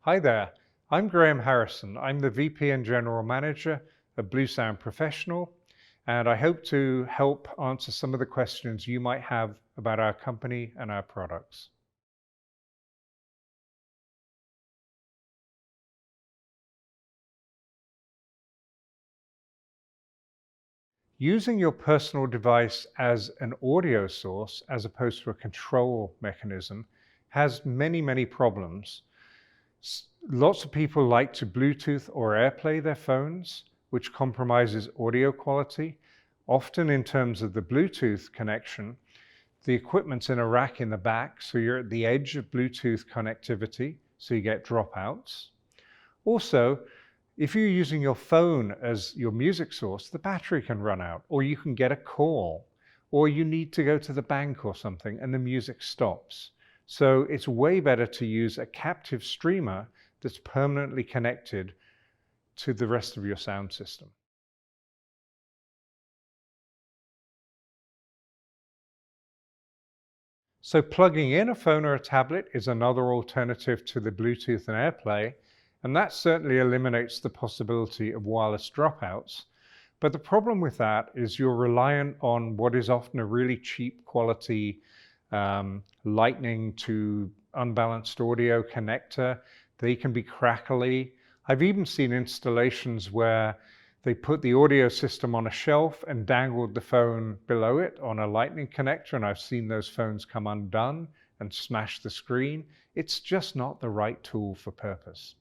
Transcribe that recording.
Hi there, I'm Graham Harrison. I'm the VP and General Manager of Bluesound Professional, and I hope to help answer some of the questions you might have about our company and our products. Using your personal device as an audio source as opposed to a control mechanism has many problems. Lots of people like to Bluetooth or AirPlay their phones, which compromises audio quality. Often in terms of the Bluetooth connection, the equipment's in a rack in the back, so you're at the edge of Bluetooth connectivity, so you get dropouts. Also, if you're using your phone as your music source, the battery can run out, or you can get a call, or you need to go to the bank or something and the music stops. So it's way better to use a captive streamer that's permanently connected to the rest of your sound system. So plugging in a phone or a tablet is another alternative to the Bluetooth and AirPlay, and that certainly eliminates the possibility of wireless dropouts. But the problem with that is you're reliant on what is often a really cheap quality lightning to unbalanced audio connector. They can be crackly. I've even seen installations where they put the audio system on a shelf and dangled the phone below it on a lightning connector, and I've seen those phones come undone and smash the screen. It's just not the right tool for purpose.